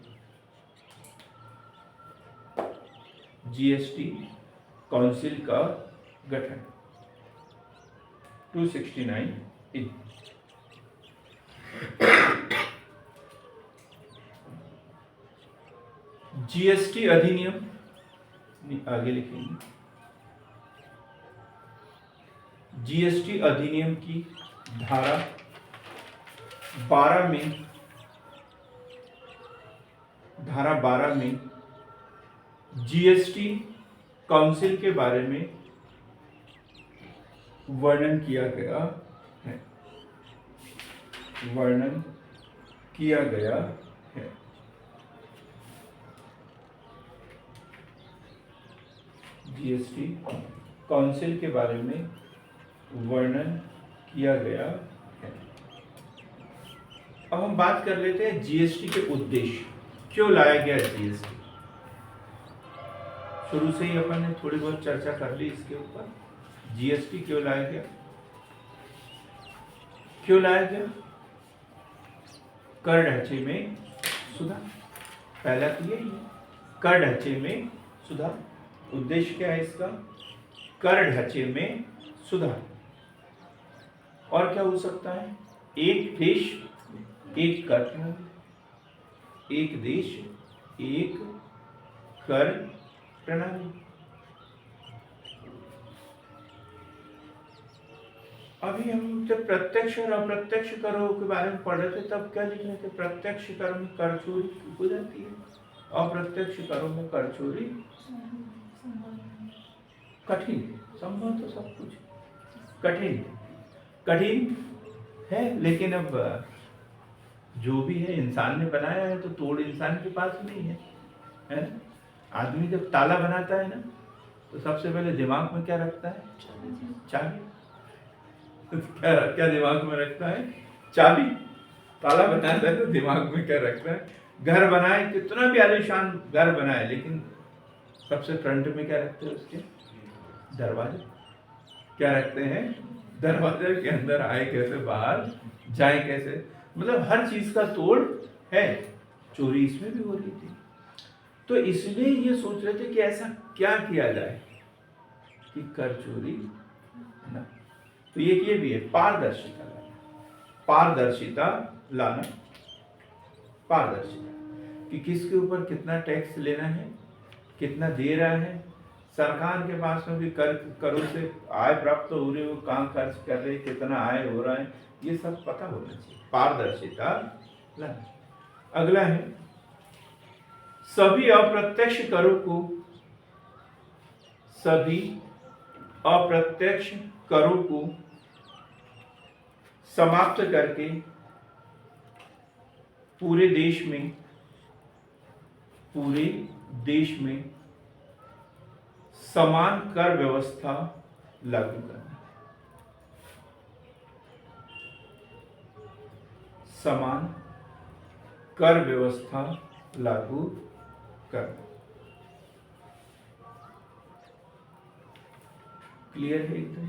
जीएसटी काउंसिल का गठन 269A। जीएसटी अधिनियम आगे लिखेंगे। जीएसटी अधिनियम की धारा 12 में, धारा 12 में जीएसटी काउंसिल के बारे में वर्णन किया गया है, वर्णन किया गया है। जीएसटी काउंसिल के बारे में वर्णन किया गया है। अब हम बात कर लेते हैं जीएसटी के उद्देश्य, क्यों लाया गया जीएसटी। शुरू से ही अपन ने थोड़ी बहुत चर्चा कर ली इसके ऊपर। जीएसटी क्यों लाया गया? क्यों लाया गया? कर ढांचे में सुधार, पहला तो यही है, कर ढांचे में सुधार। उद्देश्य क्या है इसका? कर ढांचे में सुधार। और क्या हो सकता है? एक देश एक कर प्रणाली, एक देश एक कर प्रणाली। अभी हम जब प्रत्यक्ष और अप्रत्यक्ष करों के बारे में पढ़ रहे थे तब क्या लिख रहे थे? प्रत्यक्ष कर में कर चोरी हो जाती है, अप्रत्यक्ष करों में कर चोरी संभव नहीं। कठिन, संभव तो सब कुछ कठिन, कठिन है, लेकिन अब जो भी है इंसान ने बनाया है, तो तोड़ इंसान के पास नहीं है ना। आदमी जब ताला बनाता है ना, तो सबसे पहले दिमाग में क्या रखता है? चाबी। क्या क्या दिमाग में रखता है? चाबी। ताला बनाता है तो दिमाग में क्या रखता है? घर बनाए, कितना भी आलीशान घर बनाए, लेकिन सबसे फ्रंट में क्या रखते हैं उसके? दरवाजे। क्या रखते हैं? दरवाजे के अंदर आए कैसे, बाहर जाए कैसे, मतलब हर चीज का तोड़ है। चोरी इसमें भी हो रही थी, तो इसलिए ये सोच रहे थे कि ऐसा क्या किया जाए कि कर चोरी ना। तो ये भी है पारदर्शिता लाना, पारदर्शिता लाना, पारदर्शिता कि किसके ऊपर कितना टैक्स लेना है, कितना दे रहा है, सरकार के पास में भी करों से आय प्राप्त हो रही, वो कहाँ खर्च कर रहे, कितना आय हो रहा है, ये सब पता होना चाहिए, पारदर्शिता लाना। अगला है सभी अप्रत्यक्ष करों को, सभी अप्रत्यक्ष करों को समाप्त करके पूरे देश में समान कर व्यवस्था लागू करना, समान कर व्यवस्था लागू करना। क्लियर है एकदम?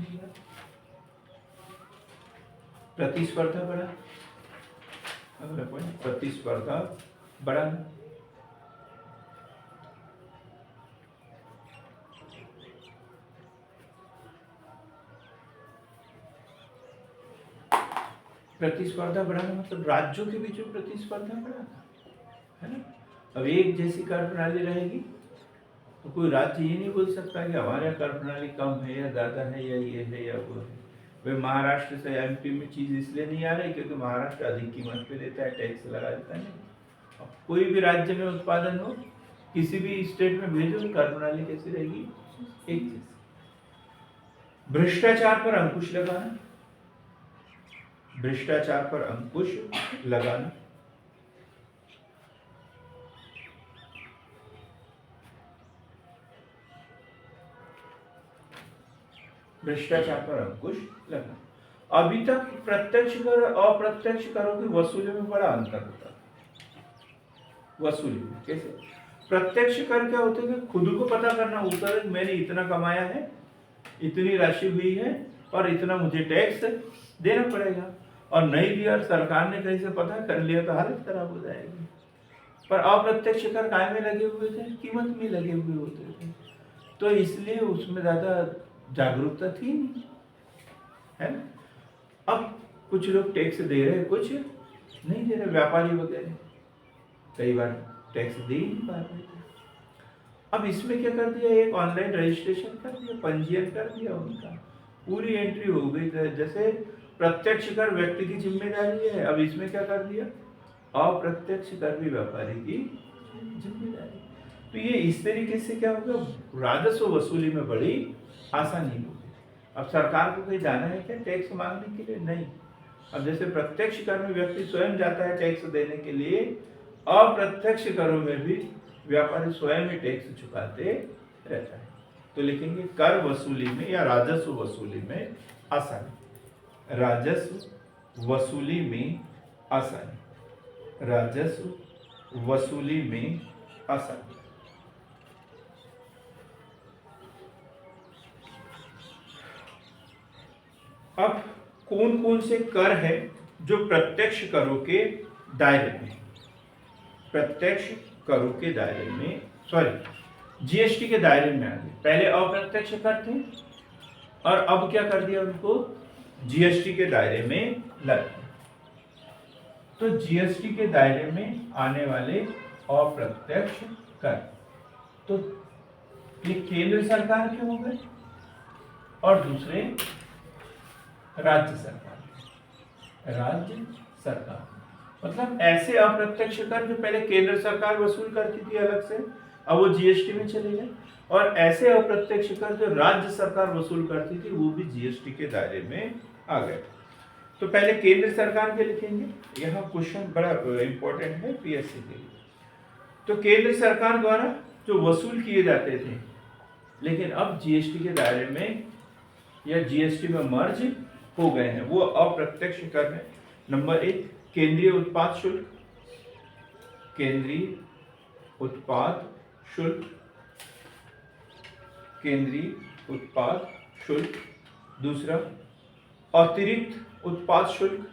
प्रतिस्पर्धा बढ़ा, अगला पॉइंट प्रतिस्पर्धा बढ़ाना। प्रतिस्पर्धा बढ़ाना मतलब राज्यों के बीच में प्रतिस्पर्धा बढ़ाना, है ना। अब एक जैसी कर प्रणाली रहेगी तो कोई राज्य ये नहीं बोल सकता कि हमारे कर प्रणाली कम है या ज्यादा है या ये है या वो है। वे महाराष्ट्र से एमपी में चीज इसलिए नहीं आ रही क्योंकि महाराष्ट्र अधिक कीमत पे देता है, टैक्स लगा देता है। अब कोई भी राज्य में उत्पादन हो, किसी भी स्टेट में भेजो, कर प्रणाली कैसी रहेगी? एक जैसी। भ्रष्टाचार पर अंकुश लगाना, भ्रष्टाचार पर अंकुश लगाना, भ्रष्टाचार पर अंकुश लगाना। अभी तक प्रत्यक्ष कर अप्रत्यक्ष करों की वसूली में बड़ा अंतर होता है। वसूली में कैसे? प्रत्यक्ष कर क्या होते हैं? खुद को पता करना होता है मैंने इतना कमाया है, इतनी राशि हुई है और इतना मुझे टैक्स देना पड़ेगा, और नहीं दिया और सरकार ने कहीं से पता कर लिया तो हालत खराब हो जाएगी। पर अप्रत्यक्ष कर काय में लगे हुए थे? कीमत में लगे हुए होते थे, तो इसलिए उसमें ज्यादा जागरूकता थी नहीं, है ना। अब कुछ लोग टैक्स दे रहे, कुछ नहीं दे रहे, व्यापारी वगैरह कई बार टैक्स दे ही नहीं पा रहे थे। अब इसमें क्या कर दिया? एक ऑनलाइन रजिस्ट्रेशन कर दिया, पंजीयन कर दिया, उनका पूरी एंट्री हो गई। जैसे प्रत्यक्ष कर व्यक्ति की जिम्मेदारी है, अब इसमें क्या कर दिया? अप्रत्यक्ष कर भी व्यापारी की जिम्मेदारी। तो ये इस तरीके से क्या होगा? राजस्व वसूली में बड़ी आसानी होगी। अब सरकार को कहीं जाना है क्या टैक्स मांगने के लिए? नहीं। अब जैसे प्रत्यक्ष कर में व्यक्ति स्वयं जाता है टैक्स देने के लिए, अप्रत्यक्ष करों में भी व्यापारी स्वयं ही टैक्स चुकाते रहता है। तो लिखेंगे कर वसूली में या राजस्व वसूली में आसानी, राजस्व वसूली में आसानी, राजस्व वसूली में आसानी। अब कौन कौन से कर है जो प्रत्यक्ष करों के दायरे में, प्रत्यक्ष करों के दायरे में, सॉरी जीएसटी के दायरे में आ गए। पहले अप्रत्यक्ष कर थे और अब क्या कर दिया? उनको जीएसटी के दायरे में ला दिया। तो जीएसटी के दायरे में आने वाले अप्रत्यक्ष कर, तो ये केंद्र सरकार के हो गए और दूसरे राज्य सरकार, राज्य सरकार मतलब ऐसे अप्रत्यक्ष कर जो पहले केंद्र सरकार वसूल करती थी अलग से, अब वो जीएसटी में चले गए। और ऐसे अप्रत्यक्ष कर जो राज्य सरकार वसूल करती थी वो भी जीएसटी के दायरे में आ गए। तो पहले केंद्र सरकार के लिखेंगे, यहाँ क्वेश्चन बड़ा इंपॉर्टेंट है पीएससी के लिए। तो केंद्र सरकार द्वारा जो वसूल किए जाते थे, लेकिन अब जीएसटी के दायरे में या जीएसटी में मर्ज हो गए हैं, वो अप्रत्यक्ष कर है। नंबर 1 केंद्रीय उत्पाद शुल्क, केंद्रीय उत्पाद शुल्क, केंद्रीय उत्पाद शुल्क। दूसरा अतिरिक्त उत्पाद शुल्क,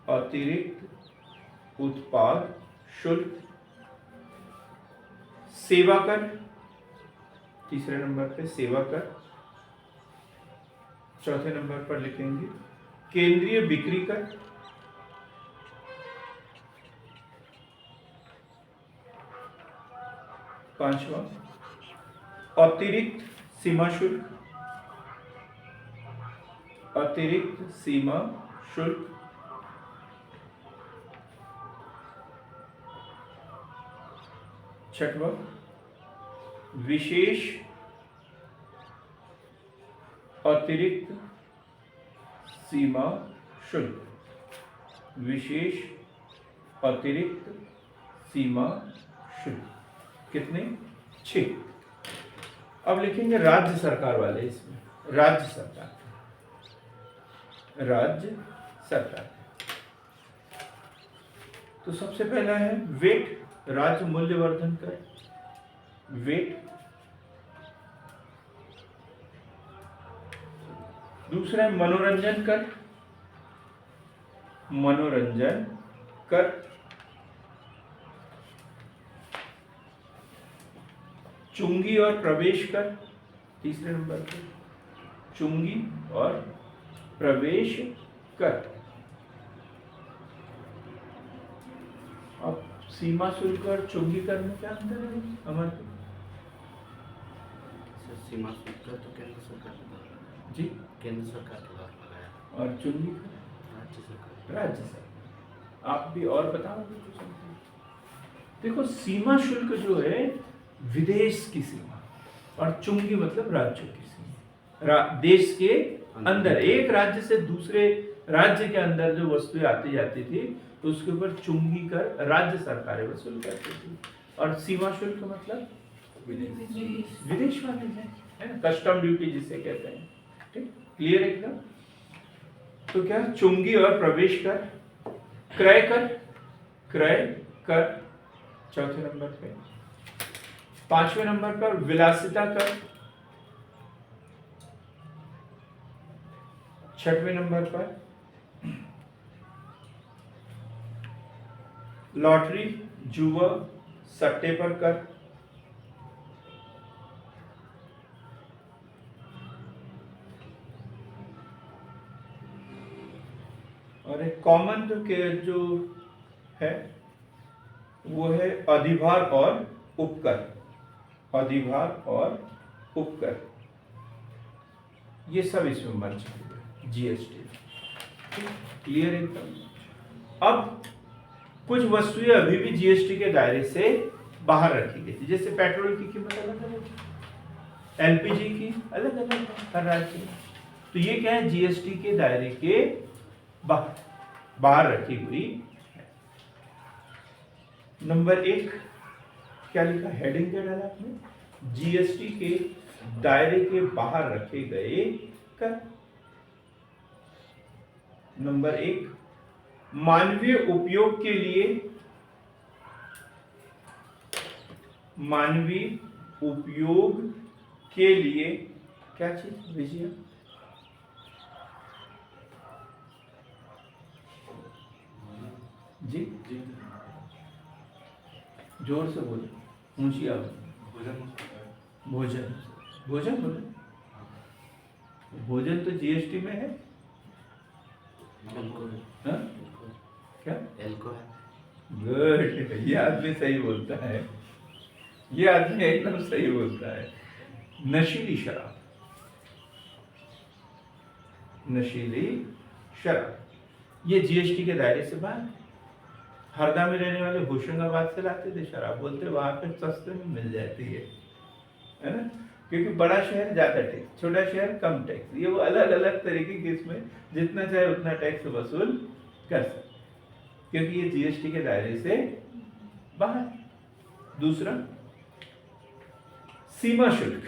अतिरिक्त उत्पाद शुल्क। सेवा कर, तीसरे नंबर पे सेवा कर। चौथे नंबर पर लिखेंगे केंद्रीय बिक्री कर। पांचवा अतिरिक्त सीमा शुल्क, अतिरिक्त सीमा शुल्क। छठवा विशेष अतिरिक्त सीमा शुल्क, विशेष अतिरिक्त सीमा शुल्क। कितने? 6। अब लिखेंगे राज्य सरकार वाले, इसमें राज्य सरकार, राज्य सरकार। तो सबसे पहला है वेट, राज्य मूल्यवर्धन कर, वेट। दूसरा है मनोरंजन कर, मनोरंजन कर। चुंगी और प्रवेश कर, तीसरे नंबर पे चुंगी और प्रवेश कर। अब सीमा शुल्क और चुंगी कर में क्या अंतर है अमर? सीमा शुल्क तो केंद्र सरकार के द्वारा, जी केंद्र सरकार के द्वारा लगाया, और चुंगी कर राज्य सरकार। राज्य सरकार। आप भी और बताओगे कुछ? देखो सीमा शुल्क जो है विदेश की सीमा, और चुंगी मतलब राज्यों की सीमा। देश के अंदर, एक राज्य से दूसरे राज्य के अंदर जो वस्तुएं आती जाती थी तो उसके ऊपर चुंगी कर राज्य सरकारें वसूल करती थी। और सीमा शुल्क मतलब विदेश वाले है ना, कस्टम ड्यूटी जिसे कहते हैं। ठीक, क्लियर एकदम? तो क्या चुंगी और प्रवेश कर। क्रय कर, क्रय कर चौथे नंबर पे। पांचवें नंबर पर विलासिता कर। छठवें नंबर पर लॉटरी, जुआ, सट्टे पर कर। और एक कॉमन जो है वो है अधिभार और उपकर, अधिभार और उपकर। ये सब इसमें मर्ज है जीएसटी। क्लियर एकदम? अब कुछ वस्तुएं अभी भी जीएसटी के दायरे से बाहर रखी गई थी, जैसे पेट्रोल की कीमत अलग अलग है, एलपीजी की अलग अलग है हर राज्य में। तो ये क्या है? जीएसटी के दायरे के बाहर रखी हुई है। नंबर 1 क्या लिखा? हेडिंग क्या डाला आपने? जीएसटी के दायरे के बाहर रखे गए कर। नंबर 1 मानवीय उपयोग के लिए, मानवीय उपयोग के लिए क्या चीज विजय? जी जोर से बोलो, ऊंची आवाज। भोजन, भोजन बोलो। भोजन तो जीएसटी में है। हाँ? क्या? एल्को है। गुड, ये आदमी सही बोलता है, ये आदमी एकदम सही बोलता है। नशीली शराब, नशीली शराब ये जीएसटी के दायरे से बाहर है। हरदा में रहने वाले होशंगाबाद से लाते थे शराब, बोलते वहां पे सस्ते में मिल जाती है ना, क्योंकि बड़ा शहर ज्यादा टैक्स, छोटा शहर कम टैक्स, ये वो अलग अलग तरीके के इसमें जितना चाहे उतना टैक्स वसूल कर सकते, क्योंकि ये जीएसटी के दायरे से बाहर। दूसरा, सीमा शुल्क।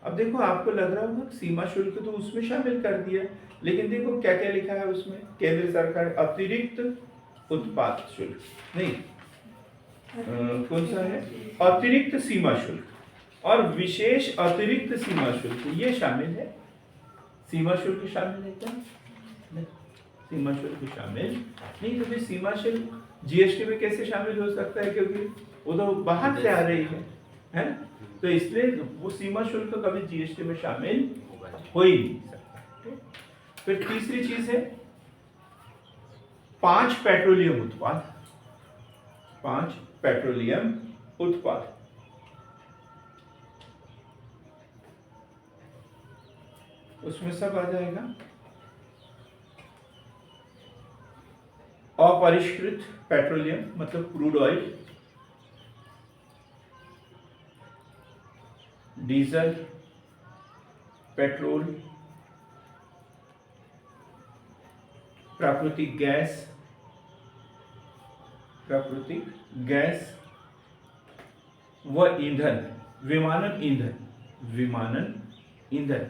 अब देखो आपको लग रहा होगा सीमा शुल्क तो उसमें शामिल कर दिया, लेकिन देखो क्या क्या लिखा है उसमें, केंद्र सरकार अतिरिक्त उत्पाद शुल्क, नहीं कौन सा है, अतिरिक्त सीमा शुल्क और विशेष अतिरिक्त सीमा शुल्क, ये शामिल है। सीमा शुल्क शामिल है क्या? नहीं, सीमा शुल्क शामिल नहीं। तो फिर सीमा शुल्क जीएसटी में कैसे शामिल हो सकता है, क्योंकि वो तो बाहर से आ रही है ना, तो इसलिए वो सीमा शुल्क कभी जीएसटी में शामिल हो ही नहीं सकता। फिर तीसरी चीज है 5 पेट्रोलियम उत्पाद, 5 पेट्रोलियम उत्पाद। उसमें सब आ जाएगा, अपरिष्कृत पेट्रोलियम मतलब क्रूड ऑयल, डीजल, पेट्रोल, प्राकृतिक गैस, व ईंधन, विमानन ईंधन,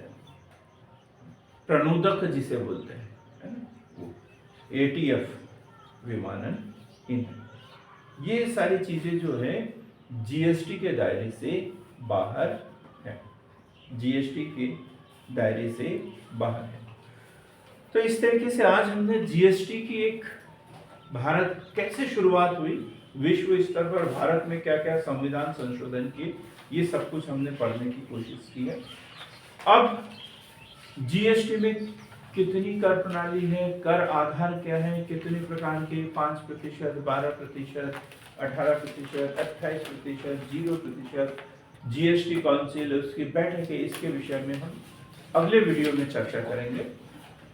प्रणोदक जिसे बोलते हैं, है ना, वो एटीएफ, विमानन ईंधन। ये सारी चीजें जो है जीएसटी के दायरे से बाहर है, जीएसटी के दायरे से बाहर है। तो इस तरीके से आज हमने जीएसटी की एक, भारत कैसे शुरुआत हुई, विश्व स्तर पर भारत में क्या क्या संविधान संशोधन किए, ये सब कुछ हमने पढ़ने की कोशिश की है। अब जीएसटी में कितनी कर प्रणाली है, कर आधार क्या है, कितने प्रकार के, 5%, 12%, 18%, 28%, 0%, जीएसटी काउंसिल उसकी बैठक है, इसके विषय में हम अगले वीडियो में चर्चा करेंगे।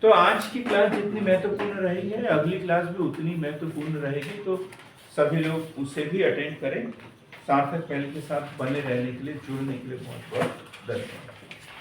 तो आज की क्लास जितनी महत्वपूर्ण रही है, अगली क्लास भी उतनी महत्वपूर्ण रहेगी, तो सभी लोग उसे भी अटेंड करें। सार्थक पहल के साथ बने रहने के लिए, जुड़ने के लिए बहुत बहुत धन्यवाद।